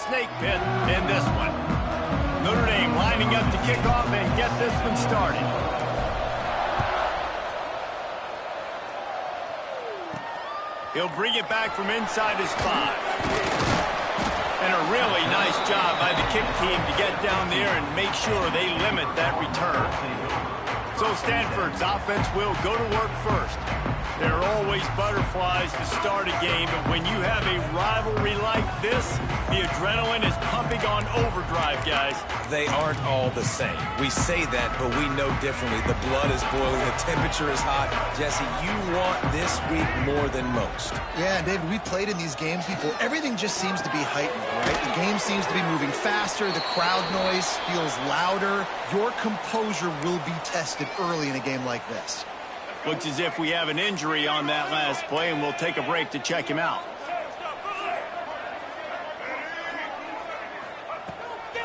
snake pit in this one. Notre Dame lining up to kick off and get this one started. He'll bring it back from inside his 5. And a really nice job by the kick team to get down there and make sure they limit that return. So Stanford's offense will go to work first. There are always butterflies to start a game, but when you have a rivalry like this, the adrenaline is pumping on overdrive, guys. They aren't all the same. We say that, but we know differently. The blood is boiling. The temperature is hot. Jesse, you want this week more than most. Yeah, David, we played in these games before. Everything just seems to be heightened, right? The game seems to be moving faster. The crowd noise feels louder. Your composure will be tested early in a game like this. Looks as if we have an injury on that last play, and we'll take a break to check him out.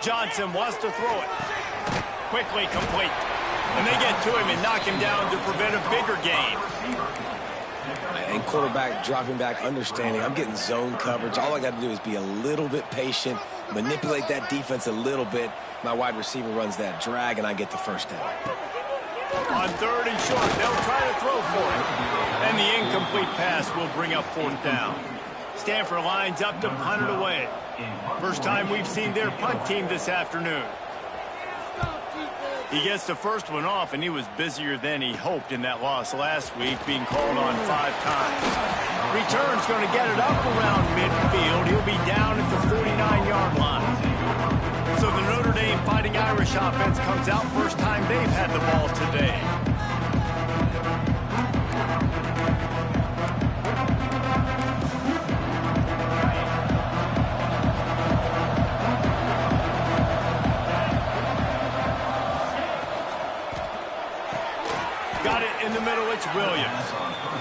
Johnson wants to throw it. Quickly complete. And they get to him and knock him down to prevent a bigger gain. And quarterback dropping back, understanding I'm getting zone coverage. All I got to do is be a little bit patient, manipulate that defense a little bit. My wide receiver runs that drag, and I get the first down. On 3rd and short, they'll try to throw for it. And the incomplete pass will bring up 4th down. Stanford lines up to punt it away. First time we've seen their punt team this afternoon. He gets the first one off, and he was busier than he hoped in that loss last week, being called on 5 times. Return's going to get it up around midfield. He'll be down at the 49-yard line. So the Notre Dame Fighting Irish offense comes out first time they've had the ball today. Got it in the middle, it's Williams.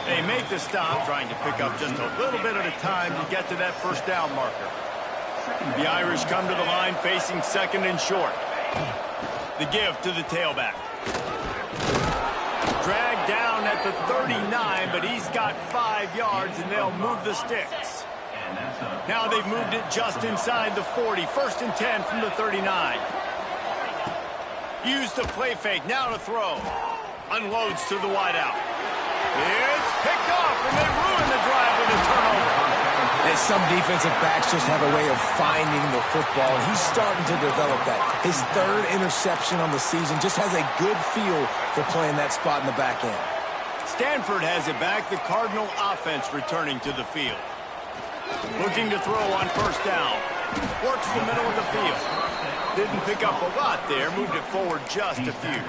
They make the stop, trying to pick up just a little bit at a time to get to that first down marker. The Irish come to the line facing 2nd and short. The give to the tailback. Dragged down at the 39, but he's got 5 yards, and they'll move the sticks. Now they've moved it just inside the 40. 1st and 10 from the 39. Use the play fake, now to throw. Unloads to the wideout. It's picked off, and they ruin the drive with a turnover. And some defensive backs just have a way of finding the football, and he's starting to develop that. His 3rd interception on the season just has a good feel for playing that spot in the back end. Stanford has it back. The Cardinal offense returning to the field. Looking to throw on 1st down. Works the middle of the field. Didn't pick up a lot there. Moved it forward just a few.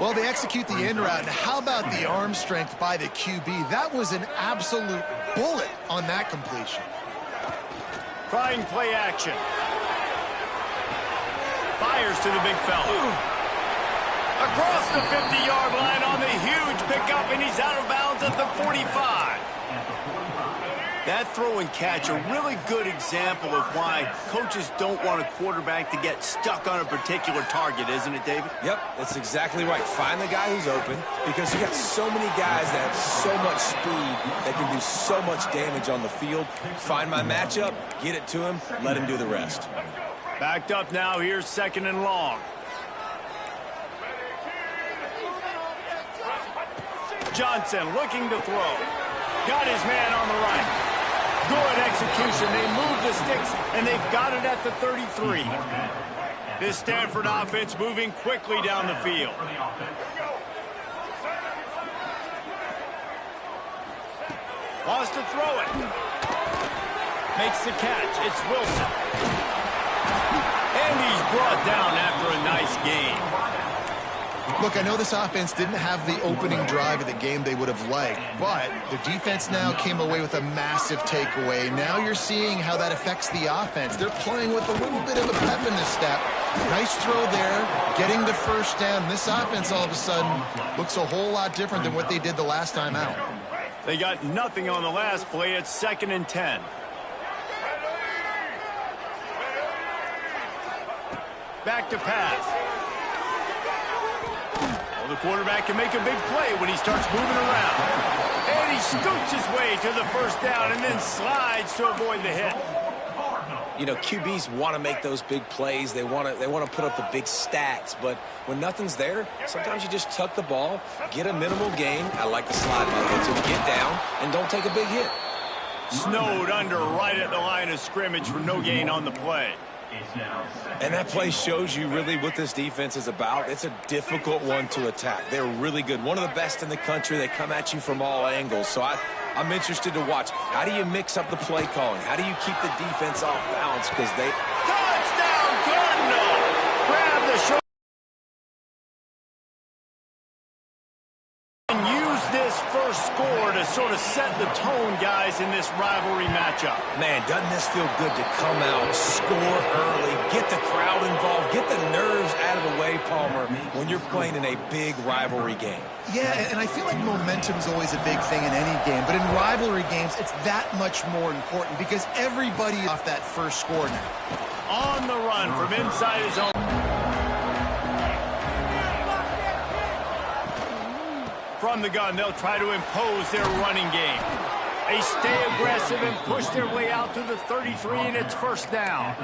Well, they execute the end route, and how about the arm strength by the QB? That was an absolute bullet on that completion. Trying play action. Fires to the big fella. Across the 50-yard line on the huge pickup, and he's out of bounds at the 45. That throw and catch, a really good example of why coaches don't want a quarterback to get stuck on a particular target, isn't it, David? Yep, that's exactly right. Find the guy who's open, because you got so many guys that have so much speed that can do so much damage on the field. Find my matchup, get it to him, let him do the rest. Backed up now, here's 2nd and long. Johnson looking to throw. Got his man on the right. Good execution. They move the sticks, and they've got it at the 33. This Stanford offense moving quickly down the field. Wants to throw it. Makes the catch. It's Wilson. And he's brought down after a nice game. Look, I know this offense didn't have the opening drive of the game they would have liked, but the defense now came away with a massive takeaway. Now you're seeing how that affects the offense. They're playing with a little bit of a pep in the step. Nice throw there, getting the first down. This offense all of a sudden looks a whole lot different than what they did the last time out. They got nothing on the last play. It's 2nd and 10. Back to pass. The quarterback can make a big play when he starts moving around. And he scoots his way to the first down and then slides to avoid the hit. You know, QBs want to make those big plays. They want to put up the big stats. But when nothing's there, sometimes you just tuck the ball, get a minimal gain. I like the slide, by the way, to get down and don't take a big hit. Snowed under right at the line of scrimmage for no gain on the play. And that play shows you really what this defense is about. It's a difficult one to attack. They're really good. One of the best in the country. They come at you from all angles. So I'm interested to watch. How do you mix up the play calling? How do you keep the defense off balance? Because they... Touchdown, Cardinal! Grab the shoulder. And use this first score to sort of set the tone, guys, in this rivalry matchup. Man, doesn't this feel good to come out, score early, get the crowd involved, get the nerves out of the way, Palmer, when you're playing in a big rivalry game? Yeah, and I feel like momentum's always a big thing in any game, but in rivalry games, it's that much more important because everybody off that first score now. On the run from inside his own. From the gun, they'll try to impose their running game. They stay aggressive and push their way out to the 33, and it's first down.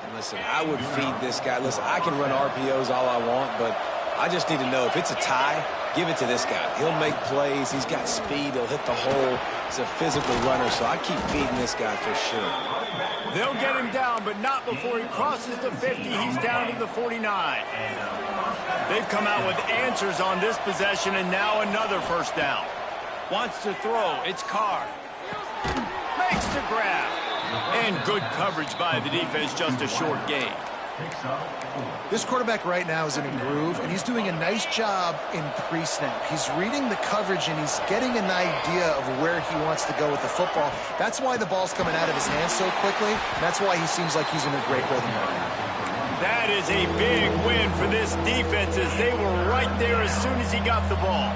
And listen, I would feed this guy. Listen, I can run RPOs all I want, but I just need to know if it's a tie, give it to this guy. He'll make plays. He's got speed. He'll hit the hole. He's a physical runner, so I keep feeding this guy for sure. They'll get him down, but not before he crosses the 50. He's down to the 49. They've come out with answers on this possession, and now another first down. Wants to throw. It's Carr. Makes the grab. And good coverage by the defense, just a short gain. This quarterback right now is in a groove, and he's doing a nice job in pre-snap. He's reading the coverage, and he's getting an idea of where he wants to go with the football. That's why the ball's coming out of his hands so quickly, and that's why he seems like he's in a great rhythm right now. That is a big win for this defense as they were right there as soon as he got the ball.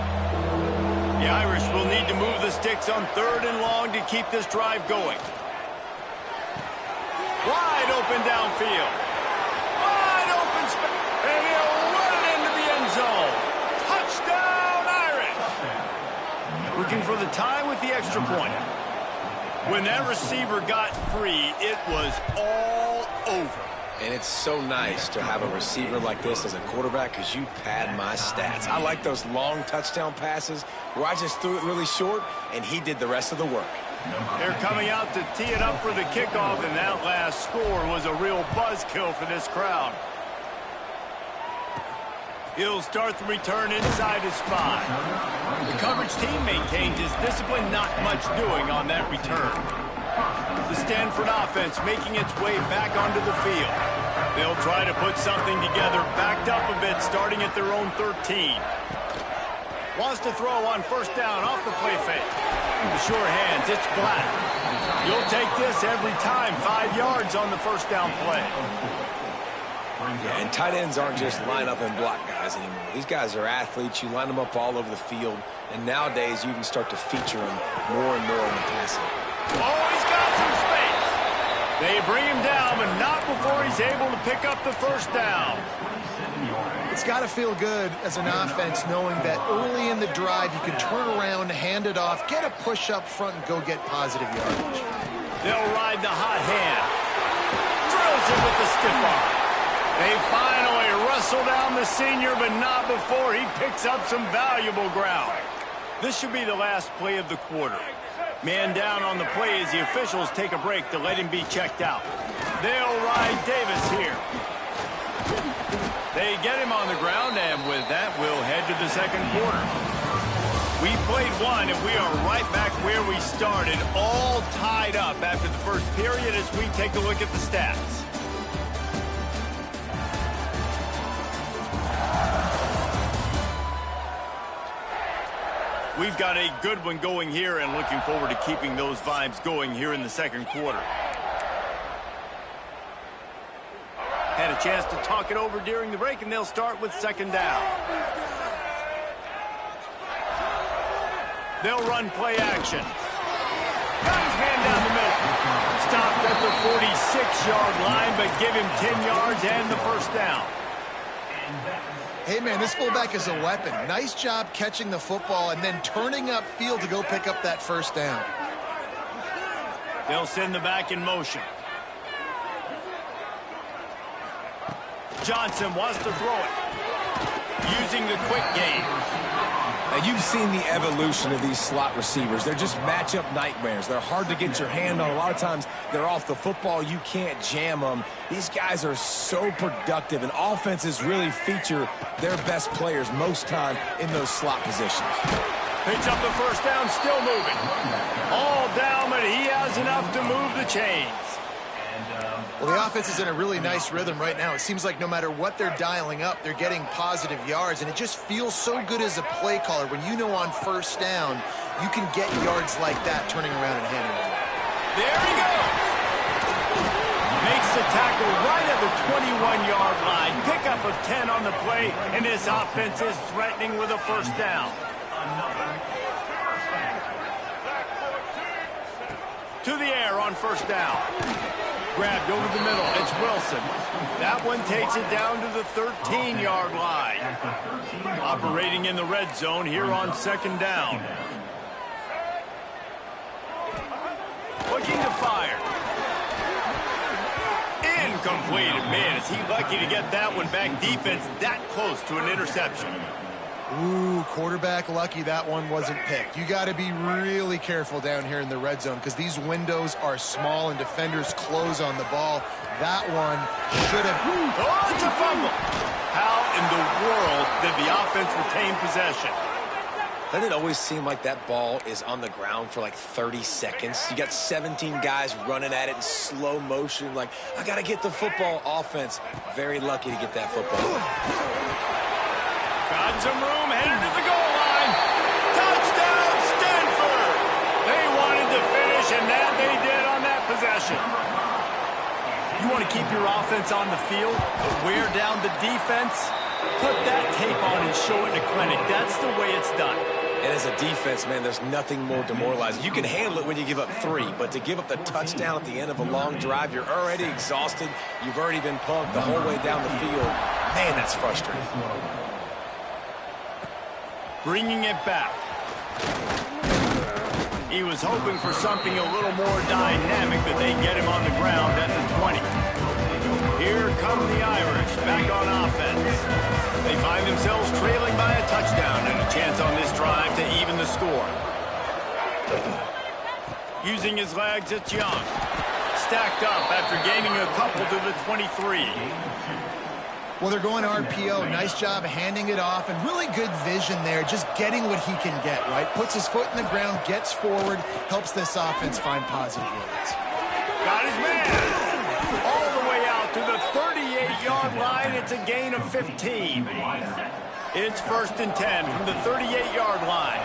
The Irish will need to move the sticks on 3rd and long to keep this drive going. Wide open downfield. Wide open, and he'll run it into the end zone. Touchdown, Irish! Looking for the tie with the extra point. When that receiver got free, it was all over. And it's so nice to have a receiver like this as a quarterback because you pad my stats. I like those long touchdown passes where I just threw it really short and he did the rest of the work. They're coming out to tee it up for the kickoff, and that last score was a real buzzkill for this crowd. He'll start the return inside his 5. The coverage team maintains his discipline, not much doing on that return. The Stanford offense making its way back onto the field. They'll try to put something together, backed up a bit, starting at their own 13. Wants to throw on first down off the play fake. The sure hands, it's Black. You'll take this every time. 5 yards on the first down play. Yeah, and tight ends aren't just line up and block guys anymore. These guys are athletes. You line them up all over the field, and nowadays you can start to feature them more and more in the passing. Oh, he's got some space. They bring him down, but not before he's able to pick up the first down. It's got to feel good as an offense knowing that early in the drive you can turn around, hand it off, get a push up front, and go get positive yardage. They'll ride the hot hand. Drills it with the stiff arm. They finally wrestle down the senior, but not before he picks up some valuable ground. This should be the last play of the quarter. Man down on the play as the officials take a break to let him be checked out. They'll ride Davis here. They get him on the ground, and with that, we'll head to the second quarter. We played one, and we are right back where we started, all tied up after the first period as we take a look at the stats. We've got a good one going here and looking forward to keeping those vibes going here in the second quarter. Had a chance to talk it over during the break, and they'll start with second down. They'll run play action. Got his man down the middle. Stopped at the 46-yard line, but give him 10 yards and the first down. Hey, man, this fullback is a weapon. Nice job catching the football and then turning upfield to go pick up that first down. They'll send the back in motion. Johnson wants to throw it. Using the quick game. Now, you've seen the evolution of these slot receivers. They're just matchup nightmares. They're hard to get your hand on. A lot of times, they're off the football. You can't jam them. These guys are so productive, and offenses really feature their best players most time in those slot positions. Picks up the first down, still moving. All down, but he has enough to move the chains. Well, the offense is in a really nice rhythm right now. It seems like no matter what they're dialing up, they're getting positive yards, and it just feels so good as a play caller when you know on first down you can get yards like that turning around and handing it. There he goes. Makes the tackle right at the 21-yard line. Pickup of 10 on the play, and this offense is threatening with a first down. To the air on first down. Grabbed over the middle. It's Wilson. That one takes it down to the 13-yard line. Operating in the red zone here on second down. Looking to fire. Incomplete. Man, is he lucky to get that one back. Defense that close to an interception. Ooh, quarterback lucky that one wasn't picked. You got to be really careful down here in the red zone because these windows are small and defenders close on the ball. That one should have... Oh, it's a fumble. How in the world did the offense retain possession? Doesn't it always seem like that ball is on the ground for like 30 seconds? You got 17 guys running at it in slow motion. Like, I got to get the football. Offense, very lucky to get that football. Got some room, headed to the goal line. Touchdown, Stanford! They wanted to finish, and that they did on that possession. You want to keep your offense on the field, but wear down the defense? Put that tape on and show it in a clinic. That's the way it's done. And as a defense, man, there's nothing more demoralizing. You can handle it when you give up 3, but to give up the touchdown at the end of a long drive, you're already exhausted. You've already been pumped the whole way down the field. Man, that's frustrating. Bringing it back. He was hoping for something a little more dynamic, but they get him on the ground at the 20. Here come the Irish back on offense. They find themselves trailing by a touchdown and a chance on this drive to even the score. Using his legs, it's Young. Stacked up after gaining a couple to the 23. Well, they're going RPO. Nice job handing it off, and really good vision there, just getting what he can get, right? Puts his foot in the ground, gets forward, helps this offense find positive yards. Got his man. All the way out to the 38-yard line. It's a gain of 15. It's 1st and 10 from the 38-yard line.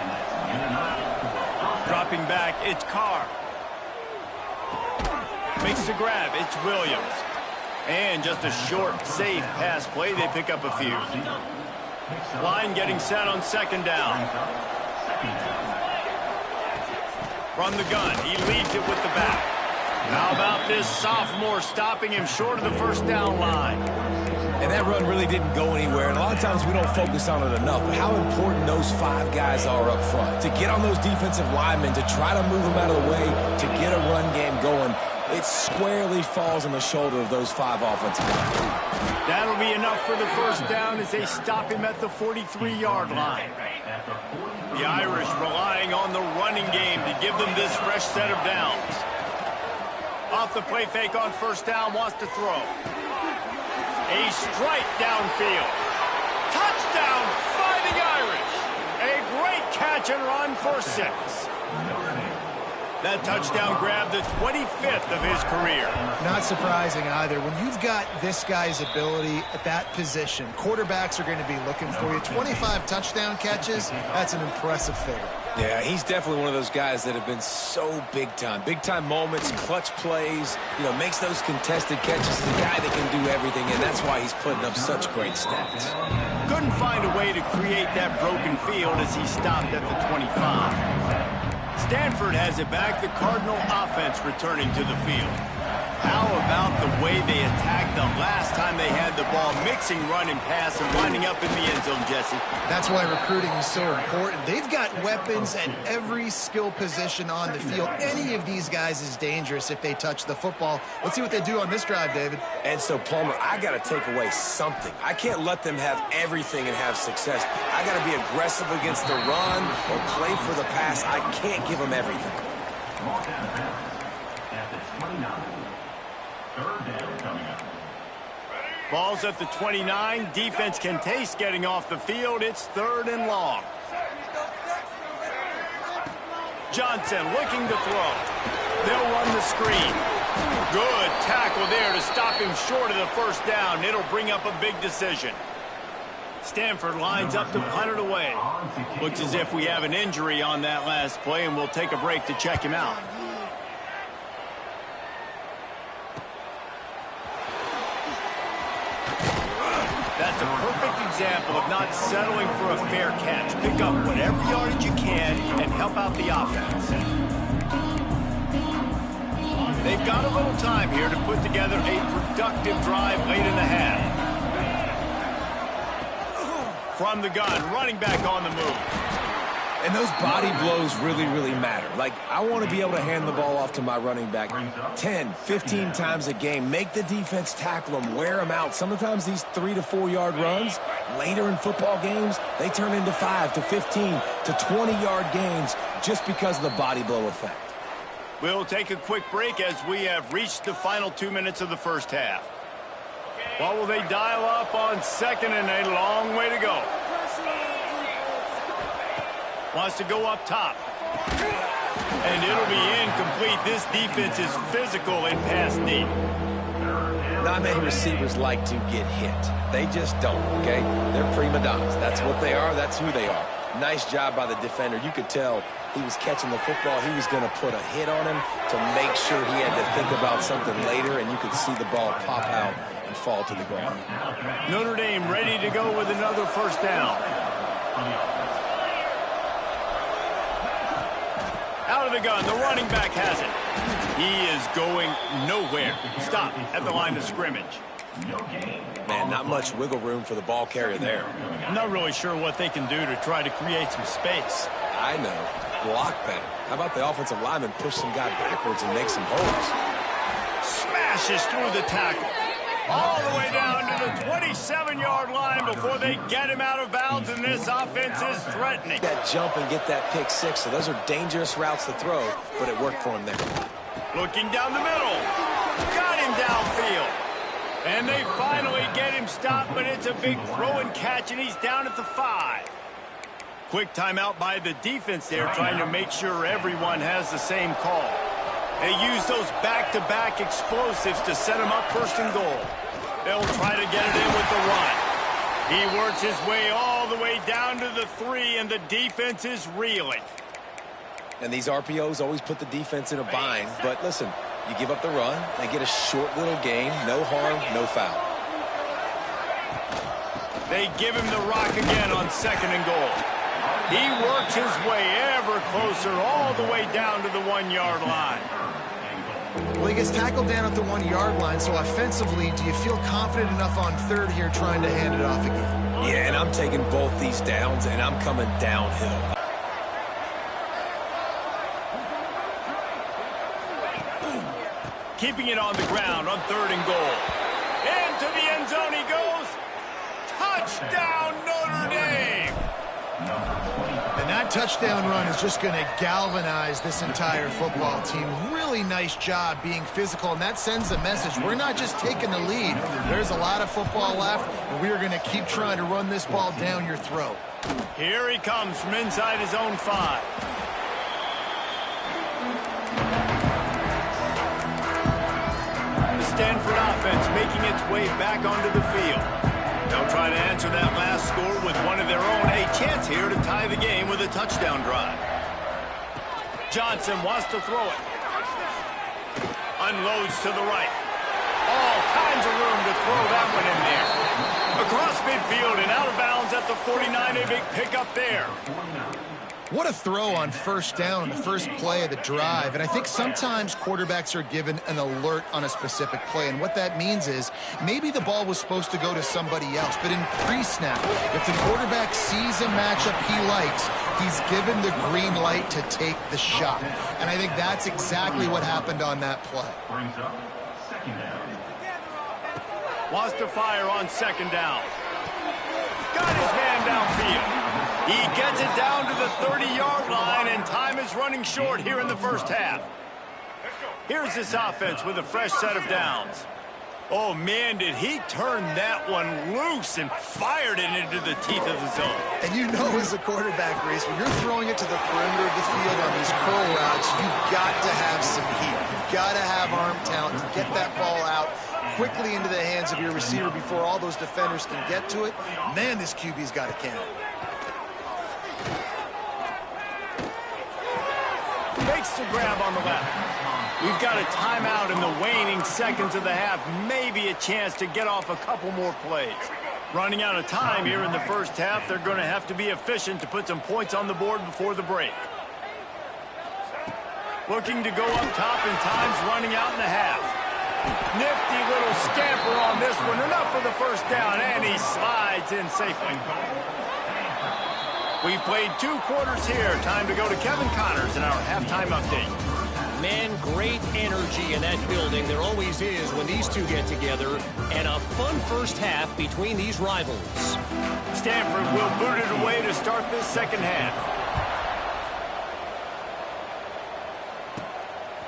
Dropping back, it's Carr. Makes the grab, it's Williams. And just a short, safe pass play. They pick up a few. Line getting set on second down. From the gun, he leads it with the back. How about this sophomore stopping him short of the first down line? And that run really didn't go anywhere. And a lot of times we don't focus on it enough. But how important those 5 guys are up front. To get on those defensive linemen, to try to move them out of the way, to get a run game going. It squarely falls on the shoulder of those 5 offensive linemen. That'll be enough for the first down as they stop him at the 43-yard line. The Irish relying on the running game to give them this fresh set of downs. Off the play fake on first down, wants to throw. A strike downfield. Touchdown, Fighting Irish. A great catch and run for 6. That touchdown grabbed the 25th of his career. Not surprising either. When you've got this guy's ability at that position, quarterbacks are going to be looking for you. 25 touchdown catches, that's an impressive figure. Yeah, he's definitely one of those guys that have been so big time. Big time moments, clutch plays, makes those contested catches. He's a guy that can do everything, and that's why he's putting up such great stats. Couldn't find a way to create that broken field as he stopped at the 25. Stanford has it back. The Cardinal offense returning to the field. How about the way they attacked the last time they had the ball, mixing run and pass and winding up in the end zone, Jesse? That's why recruiting is so important. They've got weapons at every skill position on the field. Any of these guys is dangerous if they touch the football. Let's see what they do on this drive, David. And so, Palmer, I got to take away something. I can't let them have everything and have success. I got to be aggressive against the run or play for the pass. I can't give them everything. Ball's at the 29. Defense can taste getting off the field. It's 3rd and long. Johnson looking to throw. They'll run the screen. Good tackle there to stop him short of the first down. It'll bring up a big decision. Stanford lines up to punt it away. Looks as if we have an injury on that last play, and we'll take a break to check him out. That's a perfect example of not settling for a fair catch. Pick up whatever yardage you can and help out the offense. They've got a little time here to put together a productive drive late in the half. From the gun, running back on the move. And those body blows really, really matter. Like, I want to be able to hand the ball off to my running back 10, 15 times a game. Make the defense tackle them, wear them out. Sometimes these 3 to 4 yard runs, later in football games, they turn into 5 to 15 to 20-yard gains just because of the body blow effect. We'll take a quick break as we have reached the final 2 minutes of the first half. What will they dial up on 2nd and a long way to go? Wants to go up top. And it'll be incomplete. This defense is physical and pass deep. Not many receivers like to get hit. They just don't, okay? They're prima donnas. That's what they are. That's who they are. Nice job by the defender. You could tell he was catching the football. He was going to put a hit on him to make sure he had to think about something later, and you could see the ball pop out and fall to the ground. Notre Dame ready to go with another first down. Out of the gun, the running back has it. He is going nowhere. Stop at the line of scrimmage. Man, not much wiggle room for the ball carrier there. I'm not really sure what they can do to try to create some space. I know. Block better. How about the offensive lineman push some guy backwards and make some holes? Smashes through the tackle. All the way down to the 27-yard line before they get him out of bounds, and this offense is threatening. That jump and get that pick six, so those are dangerous routes to throw, but it worked for him there. Looking down the middle. Got him downfield. And they finally get him stopped, but it's a big throw and catch, and he's down at the 5. Quick timeout by the defense there, trying to make sure everyone has the same call. They use those back-to-back explosives to set him up 1st and goal. They'll try to get it in with the run. He works his way all the way down to the 3, and the defense is reeling. And these RPOs always put the defense in a bind. But listen, you give up the run, they get a short little gain, no harm, no foul. They give him the rock again on 2nd and goal. He works his way ever closer all the way down to the 1-yard line. Well, he gets tackled down at the 1-yard line, so offensively, do you feel confident enough on 3rd here trying to hand it off again? Yeah, and I'm taking both these downs, and I'm coming downhill. Keeping it on the ground on 3rd and goal. Into the end zone he goes. Touchdown, Notre Dame! And that touchdown run is just going to galvanize this entire football team. Really nice job being physical, and that sends a message. We're not just taking the lead. There's a lot of football left, and we are going to keep trying to run this ball down your throat. Here he comes from inside his own 5. The Stanford offense making its way back onto the field. They'll try to answer that last score with one of their own. A chance here to tie the game with a touchdown drive. Johnson wants to throw it. Unloads to the right. All kinds of room to throw that one in there. Across midfield and out of bounds at the 49. A big pickup there. What a throw on first down on the first play of the drive. And I think sometimes quarterbacks are given an alert on a specific play. And what that means is maybe the ball was supposed to go to somebody else. But in pre-snap, if the quarterback sees a matchup he likes, he's given the green light to take the shot. And I think that's exactly what happened on that play. Wants to fire on second down. Got his man downfield. He gets it down to the 30-yard line, and time is running short here in the first half. Here's this offense with a fresh set of downs. Oh, man, did he turn that one loose and fired it into the teeth of the zone. And you know as a quarterback, Reese, when you're throwing it to the perimeter of the field on these curl routes, you've got to have some heat. You've got to have arm talent to get that ball out quickly into the hands of your receiver before all those defenders can get to it. Man, this QB's got a cannon. Makes the grab on the left. We've got a timeout in the waning seconds of the half. Maybe a chance to get off a couple more plays. Running out of time here in the first half. They're going to have to be efficient to put some points on the board before the break. Looking to go up top, and time's running out in the half. Nifty little scamper on this one. Enough for the first down, and he slides in safely. We've played 2 quarters here. Time to go to Kevin Connors in our halftime update. Man, great energy in that building. There always is when these two get together. And a fun first half between these rivals. Stanford will boot it away to start this second half.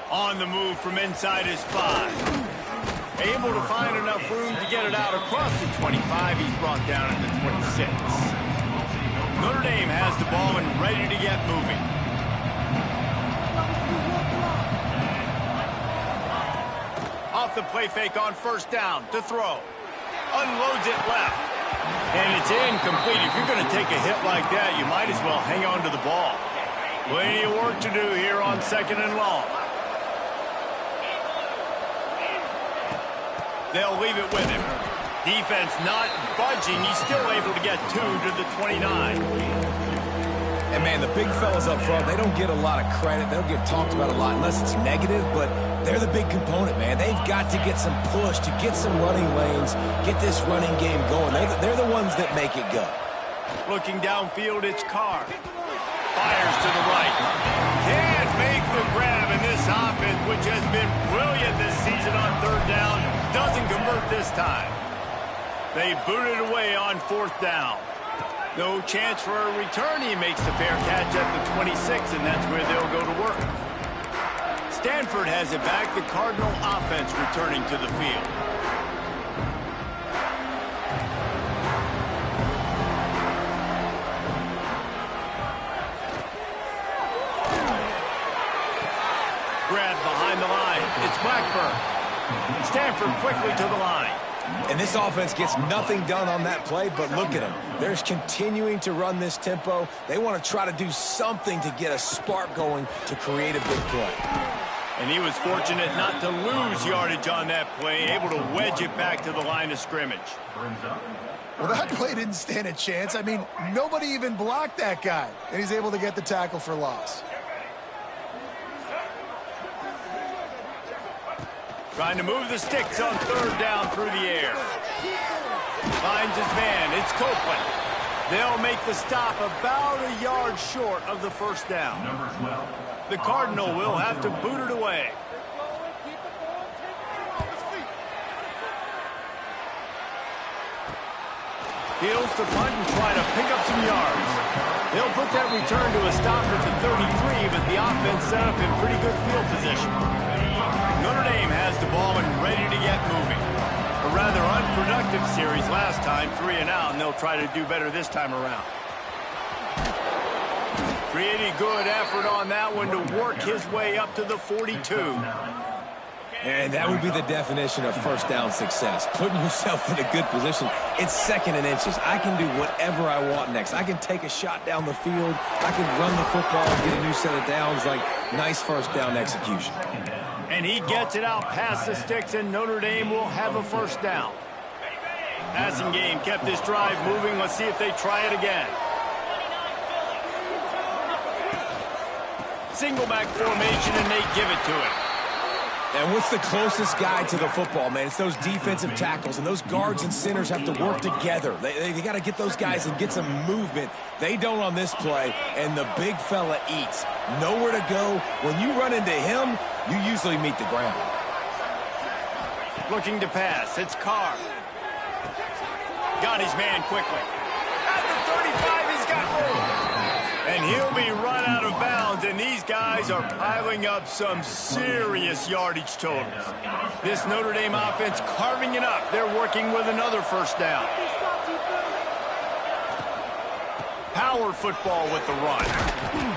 On the move from inside his 5. Able to find enough room to get it out across the 25. He's brought down at the 26. Notre Dame has the ball and ready to get moving. Off the play fake on first down to throw. Unloads it left. And it's incomplete. If you're going to take a hit like that, you might as well hang on to the ball. Plenty of work to do here on second and long. They'll leave it with him. Defense not budging. He's still able to get 2 to the 29. And, man, the big fellas up front, they don't get a lot of credit. They don't get talked about a lot unless it's negative, but they're the big component, man. They've got to get some push, to get some running lanes, get this running game going. They're the ones that make it go. Looking downfield, it's Carr. Fires to the right. Can't make the grab, in this offense, which has been brilliant this season on third down, doesn't convert this time. They boot it away on fourth down. No chance for a return. He makes the fair catch at the 26, and that's where they'll go to work. Stanford has it back. The Cardinal offense returning to the field. Grabbed behind the line. It's Blackburn. Stanford quickly to the line. And this offense gets nothing done on that play, but look at them. They're continuing to run this tempo. They want to try to do something to get a spark going to create a big play. And he was fortunate not to lose yardage on that play, able to wedge it back to the line of scrimmage. Well, that play didn't stand a chance. I mean, nobody even blocked that guy, and he's able to get the tackle for loss. Trying to move the sticks on third down through the air. Finds his man. It's Copeland. They'll make the stop about a yard short of the first down. Number 12. The Cardinal will have to boot it away. Fields to punt and try to pick up some yards. They'll put that return to a stop at the 33, but the offense set up in pretty good field position. Notre Dame has the ball and ready to get moving. A rather unproductive series last time, 3 and out, and they'll try to do better this time around. Pretty good effort on that one to work his way up to the 42. And that would be the definition of first down success. Putting yourself in a good position. It's second and inches. I can do whatever I want next. I can take a shot down the field. I can run the football and get a new set of downs. Like, nice first down execution. And he gets it out past the sticks, and Notre Dame will have a first down. Passing game kept this drive moving. Let's see if they try it again. Single back formation, and they give it to him. And what's the closest guy to the football, man? It's those defensive tackles, and those guards and centers have to work together. They got to get those guys and get some movement. They don't on this play, and the big fella eats. Nowhere to go. When you run into him, you usually meet the ground. Looking to pass. It's Carr. Got his man quickly. At the 35, he's got room. And he'll be run out of bounds, and these guys are piling up some serious yardage totals. This Notre Dame offense carving it up. They're working with another first down. Power football with the run.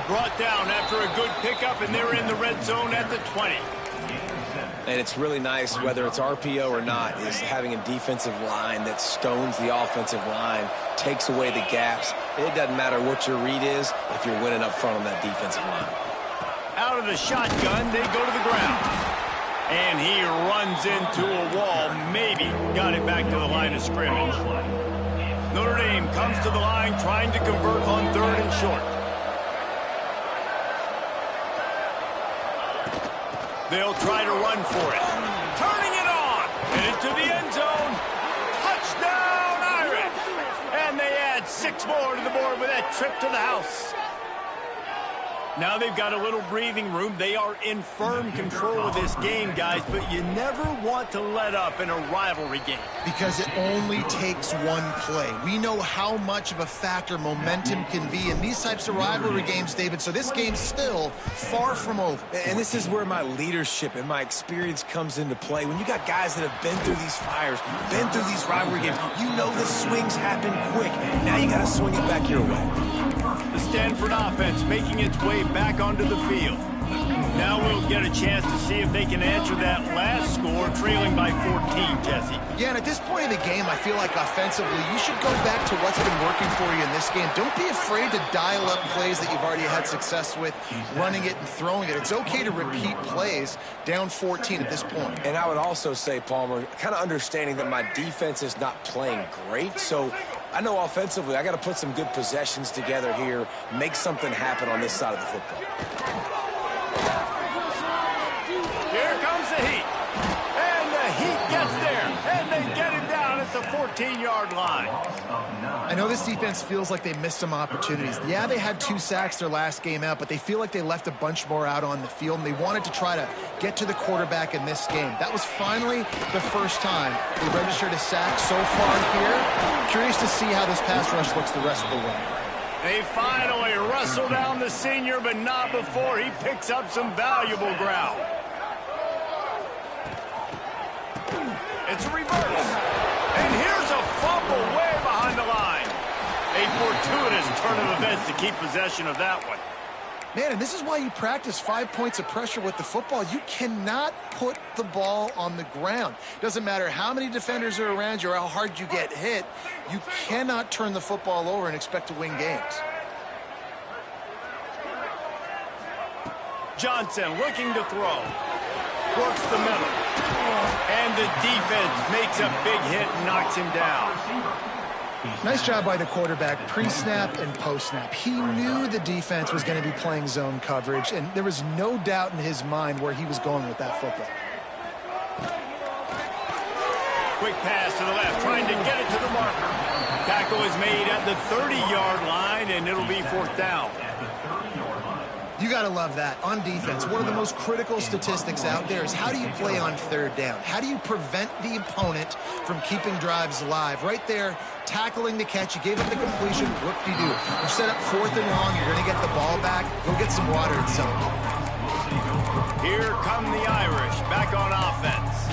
Brought down after a good pickup, and they're in the red zone at the 20. And it's really nice, whether it's RPO or not, is having a defensive line that stones the offensive line, takes away the gaps. It doesn't matter what your read is if you're winning up front on that defensive line. Out of the shotgun, they go to the ground. And he runs into a wall, maybe got it back to the line of scrimmage. Notre Dame comes to the line trying to convert on 3rd and short. They'll try to run for it. Turning it on. And into the end zone. Touchdown, Irish. And they add 6 more to the board with that trip to the house. Now they've got a little breathing room. They are in firm control of this game, guys, but you never want to let up in a rivalry game. Because it only takes one play. We know how much of a factor momentum can be in these types of rivalry games, David, so this game's still far from over. And this is where my leadership and my experience comes into play. When you got guys that have been through these fires, been through these rivalry games, you know the swings happen quick. Now you got to swing it back your way. The Stanford offense making its way back onto the field. Now we'll get a chance to see if they can answer that last score, trailing by 14, Jesse. Yeah, and at this point of the game, I feel like offensively, you should go back to what's been working for you in this game. Don't be afraid to dial up plays that you've already had success with, running it and throwing it. It's okay to repeat plays down 14 at this point. And I would also say, Palmer, kind of understanding that my defense is not playing great, so I know offensively I got to put some good possessions together here, make something happen on this side of the football. Here comes the heat. And the heat gets there. And they get it down at the 14-yard line. I know this defense feels like they missed some opportunities. Yeah, they had 2 sacks their last game out, but they feel like they left a bunch more out on the field, and they wanted to try to get to the quarterback in this game. That was finally the first time they registered a sack so far here. Curious to see how this pass rush looks the rest of the way. They finally wrestle down the senior, but not before he picks up some valuable ground. It's a reverse. And here's a fumble way behind the line. A fortuitous turn of events to keep possession of that one. Man, and this is why you practice 5 points of pressure with the football. You cannot put the ball on the ground. Doesn't matter how many defenders are around you or how hard you get hit. You cannot turn the football over and expect to win games. Johnson looking to throw. Works the middle. And the defense makes a big hit and knocks him down. Nice job by the quarterback, pre-snap and post-snap. He knew the defense was going to be playing zone coverage, and there was no doubt in his mind where he was going with that football. Quick pass to the left, trying to get it to the marker. Tackle is made at the 30-yard line, and it'll be 4th down. You got to love that. On defense, one of the most critical statistics out there is how do you play on 3rd down? How do you prevent the opponent from keeping drives alive? Right there, tackling the catch. You gave up the completion. Whoop-de-doo. You set up 4th and long. You're going to get the ball back. Go get some water and something. Here come the Irish back on offense.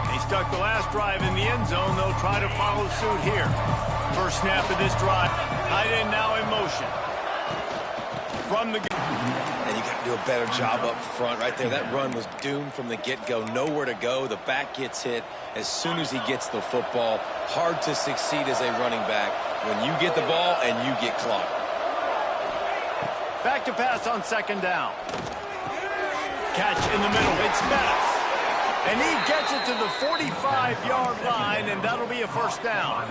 They stuck the last drive in the end zone. They'll try to follow suit here. First snap of this drive. Tight end now in motion. From the... And you got to do a better job up front right there. That run was doomed from the get-go. Nowhere to go. The back gets hit as soon as he gets the football. Hard to succeed as a running back when you get the ball and you get clocked. Back to pass on 2nd down. Catch in the middle. It's Bettis. And he gets it to the 45-yard line, and that'll be a 1st down.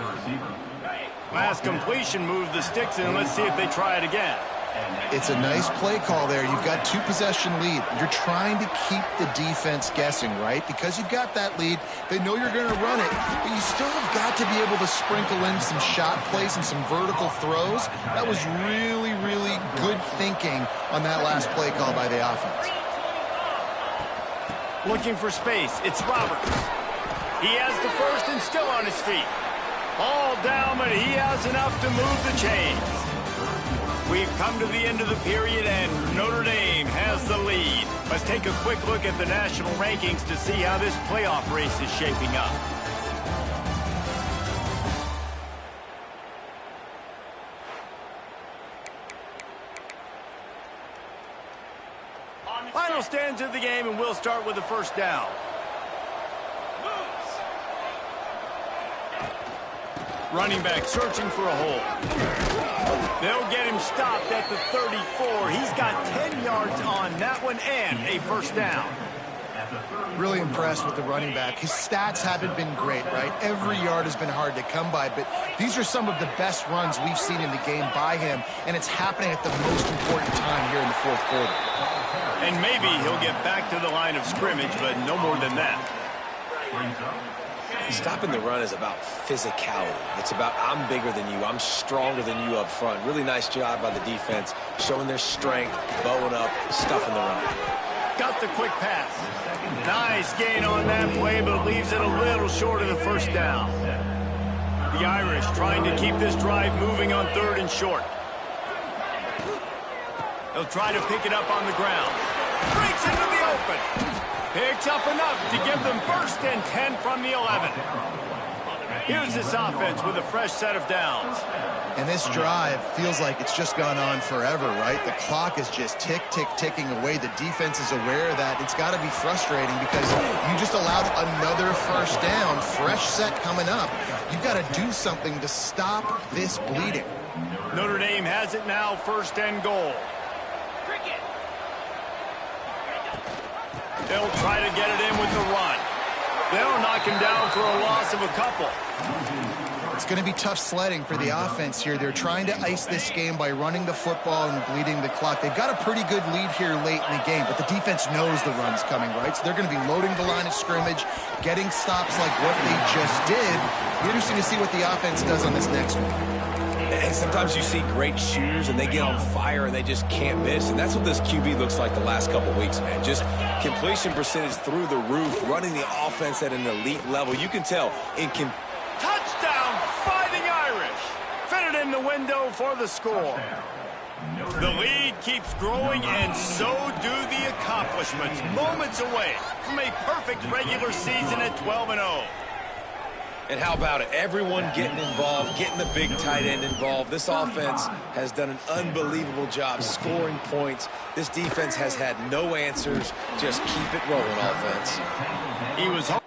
Last completion moved the sticks in. Let's see if they try it again. It's a nice play call there. You've got 2-possession lead. You're trying to keep the defense guessing, right? Because you've got that lead, they know you're going to run it, but you still have got to be able to sprinkle in some shot plays and some vertical throws. That was really, really good thinking on that last play call by the offense. Looking for space. It's Roberts. He has the first and still on his feet. All down, but he has enough to move the chains. We've come to the end of the period, and Notre Dame has the lead. Let's take a quick look at the national rankings to see how this playoff race is shaping up. Final stands of the game, and we'll start with the first down. Running back searching for a hole. They'll get him stopped at the 34. He's got 10 yards on that one and a first down. Really impressed with the running back. His stats haven't been great, right? Every yard has been hard to come by, but these are some of the best runs we've seen in the game by him, and it's happening at the most important time here in the fourth quarter. And maybe he'll get back to the line of scrimmage, but no more than that. Stopping the run is about physicality. It's about I'm bigger than you, I'm stronger than you up front. Really nice job by the defense, showing their strength, bowing up, stuffing the run. Got the quick pass. Nice gain on that play, but leaves it a little short of the first down. The Irish trying to keep this drive moving on 3rd and short. They'll try to pick it up on the ground. Breaks into the open. Picks up enough to give them 1st and 10 from the 11. Here's this offense with a fresh set of downs. And this drive feels like it's just gone on forever, right? The clock is just ticking away. The defense is aware of that. It's got to be frustrating because you just allowed another first down, fresh set coming up. You've got to do something to stop this bleeding. Notre Dame has it now, 1st and goal. They'll try to get it in with the run. They'll knock him down for a loss of a couple. It's going to be tough sledding for the offense here. They're trying to ice this game by running the football and bleeding the clock. They've got a pretty good lead here late in the game, but the defense knows the run's coming, right? So they're going to be loading the line of scrimmage, getting stops like what they just did. Be interesting to see what the offense does on this next one. And sometimes you see great shooters and they get on fire and they just can't miss. And that's what this QB looks like the last couple weeks, man. Just completion percentage through the roof, running the offense at an elite level. You can tell in touchdown, Fighting Irish. Fitted in the window for the score. The lead keeps growing, and so do the accomplishments. Moments away from a perfect regular season at 12-0. And how about it? Everyone getting involved, getting the big tight end involved. This offense has done an unbelievable job scoring points. This defense has had no answers. Just keep it rolling, offense. He was home.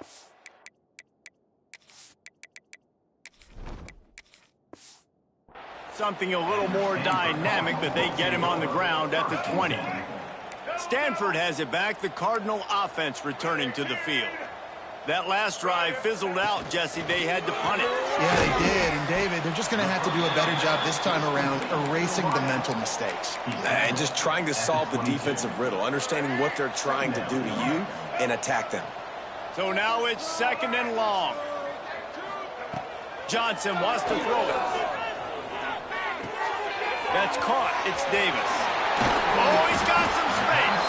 Something a little more dynamic, but they get him on the ground at the 20. Stanford has it back. The Cardinal offense returning to the field. That last drive fizzled out, Jesse. They had to punt it. Yeah, they did. And, David, they're just going to have to do a better job this time around erasing the mental mistakes. And just trying to solve the defensive riddle, understanding what they're trying to do to you and attack them. So now it's 2nd and long. Johnson wants to throw it. That's caught. It's Davis. Oh, he's got some space.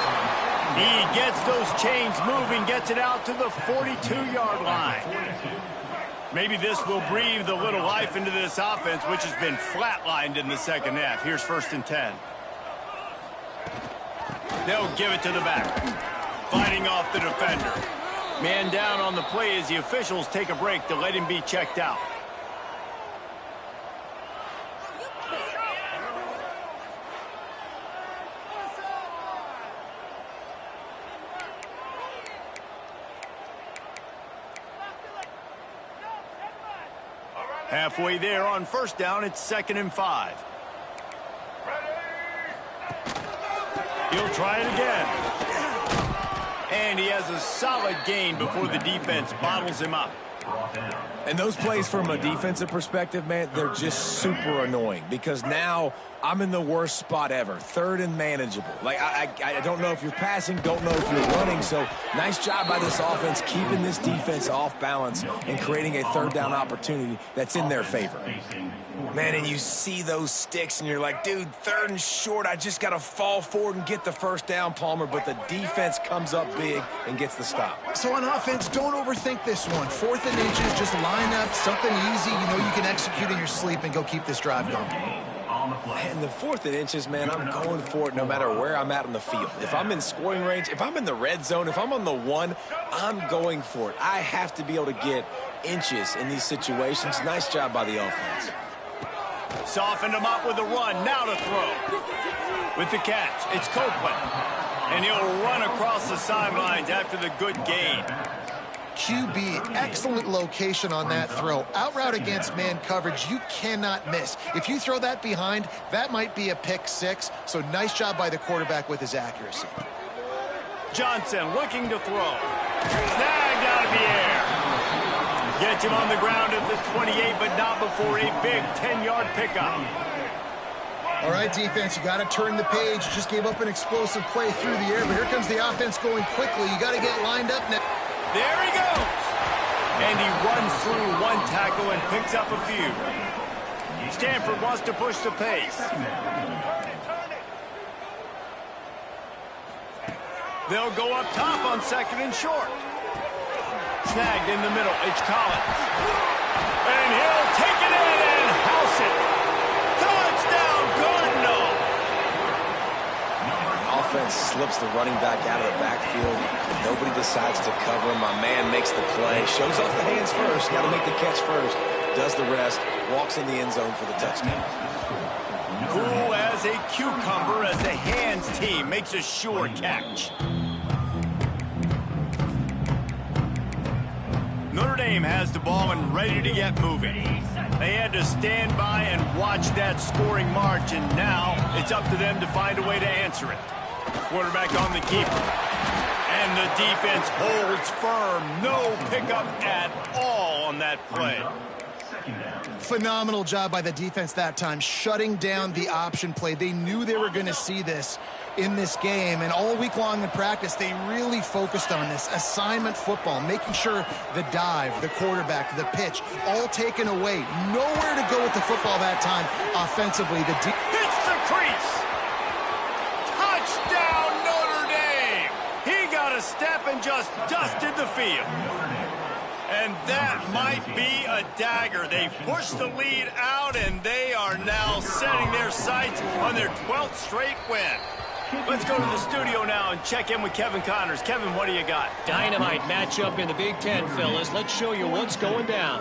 He gets those chains moving, gets it out to the 42-yard line. Maybe this will breathe a little life into this offense, which has been flatlined in the second half. Here's 1st and 10. They'll give it to the back. Fighting off the defender. Man down on the play as the officials take a break to let him be checked out. Halfway there on 1st down, it's 2nd and 5. He'll try it again. And he has a solid gain before the defense bottles him up. And those plays from a defensive perspective, man, they're just super annoying because now I'm in the worst spot ever, third and manageable. Like, I don't know if you're passing, don't know if you're running. So nice job by this offense keeping this defense off balance and creating a third down opportunity that's in their favor. Man, and you see those sticks and you're like, dude, third and short, I just got to fall forward and get the first down, Palmer. But the defense comes up big and gets the stop. So on offense, don't overthink this one. 4th and inches, just line up, something easy you know you can execute in your sleep and go keep this drive going. And the 4th and inches, man, I'm going for it no matter where I'm at on the field. If I'm in scoring range, if I'm in the red zone, if I'm on the 1, I'm going for it. I have to be able to get inches in these situations. Nice job by the offense. Softened him up with the run. Now to throw. With the catch, it's Copeland. And he'll run across the sidelines after the good gain. QB, excellent location on that throw. Out route against man coverage, you cannot miss. If you throw that behind, that might be a pick 6. So nice job by the quarterback with his accuracy. Johnson looking to throw. Snagged out of the air. Gets him on the ground at the 28, but not before a big 10-yard pickup. All right, defense, you got to turn the page. You just gave up an explosive play through the air, but here comes the offense going quickly. You got to get lined up now. There he goes. And he runs through one tackle and picks up a few. Stanford wants to push the pace. They'll go up top on 2nd and short. Snagged in the middle. It's Collins. And he'll take it in and house it. Touchdown, Cardinal. Offense slips the running back out of the backfield. Nobody decides to cover him. My man makes the play. Shows off the hands first. Got to make the catch first. Does the rest. Walks in the end zone for the touchdown. Cool as a cucumber as the hands team makes a sure catch. Notre Dame has the ball and ready to get moving. They had to stand by and watch that scoring march, and now it's up to them to find a way to answer it. Quarterback on the keeper. And the defense holds firm. No pickup at all on that play. Phenomenal job by the defense that time, shutting down the option play. They knew they were going to see this in this game, and all week long in practice, they really focused on this assignment football, making sure the dive, the quarterback, the pitch, all taken away. Nowhere to go with the football that time offensively. Hits the crease. Touchdown, Notre Dame. He got a step and just dusted the field. And that might be a dagger. They've pushed the lead out, and they are now setting their sights on their 12th straight win. Let's go to the studio now and check in with Kevin Connors. Kevin, what do you got? Dynamite matchup in the Big Ten, fellas. Let's show you what's going down.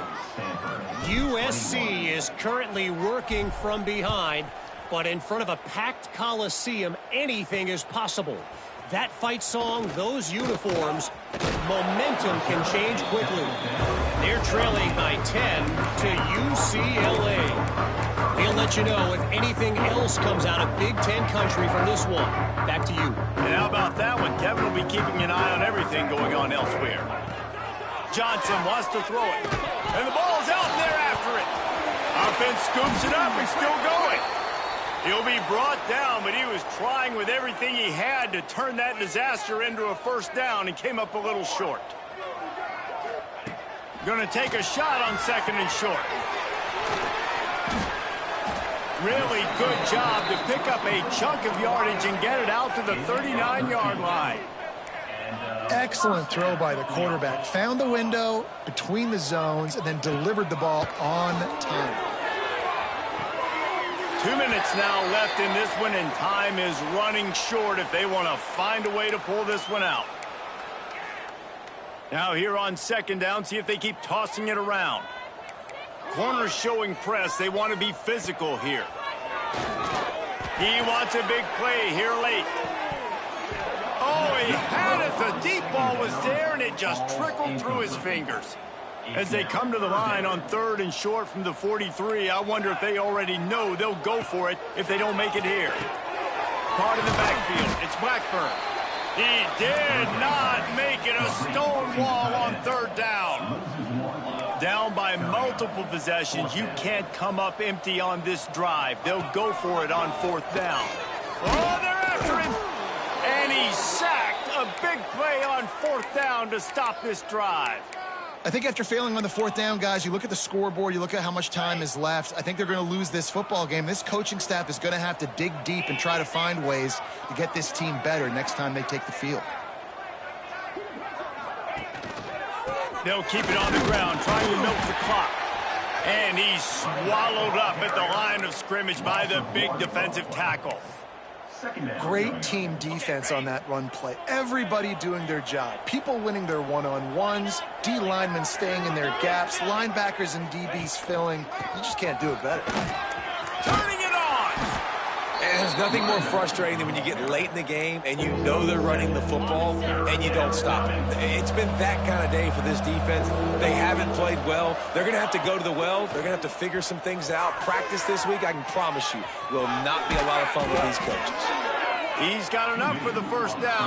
USC is currently working from behind, but in front of a packed Coliseum, anything is possible. That fight song, those uniforms, momentum can change quickly. They're trailing by 10 to UCLA. We'll let you know if anything else comes out of Big Ten country from this one. Back to you. And how about that one? Kevin will be keeping an eye on everything going on elsewhere. Johnson wants to throw it. And the ball's out, and they're after it. Offense scoops it up and still going. He'll be brought down, but he was trying with everything he had to turn that disaster into a first down and came up a little short. Going to take a shot on 2nd and short. Really good job to pick up a chunk of yardage and get it out to the 39-yard line. Excellent throw by the quarterback. Found the window between the zones and then delivered the ball on time. 2 minutes now left in this one, and time is running short if they want to find a way to pull this one out. Now here on 2nd down, see if they keep tossing it around. Corners showing press. They want to be physical here. He wants a big play here late. Oh, he had it. The deep ball was there, and it just trickled through his fingers. As they come to the line on 3rd and short from the 43, I wonder if they already know they'll go for it if they don't make it here. Caught in the backfield. It's Blackburn. He did not make it. A stone wall on 3rd down. Down by multiple possessions, you can't come up empty on this drive. They'll go for it on 4th down. Oh, they're after him. And he's sacked. A big play on 4th down to stop this drive. I think after failing on the 4th down, guys, you look at the scoreboard, you look at how much time is left. I think they're going to lose this football game. This coaching staff is going to have to dig deep and try to find ways to get this team better next time they take the field. They'll keep it on the ground, trying to milk the clock. And he's swallowed up at the line of scrimmage by the big defensive tackle. Great team defense on that run play. Everybody doing their job. People winning their one-on-ones, D linemen staying in their gaps, linebackers and DBs filling. You just can't do it better. Turning it on! And there's nothing more frustrating than when you get late in the game and you know they're running the football and you don't stop it. It's been that kind of day for this defense. They haven't played well. They're going to have to go to the well. They're going to have to figure some things out. Practice this week, I can promise you, will not be a lot of fun with these coaches. He's got enough for the 1st down.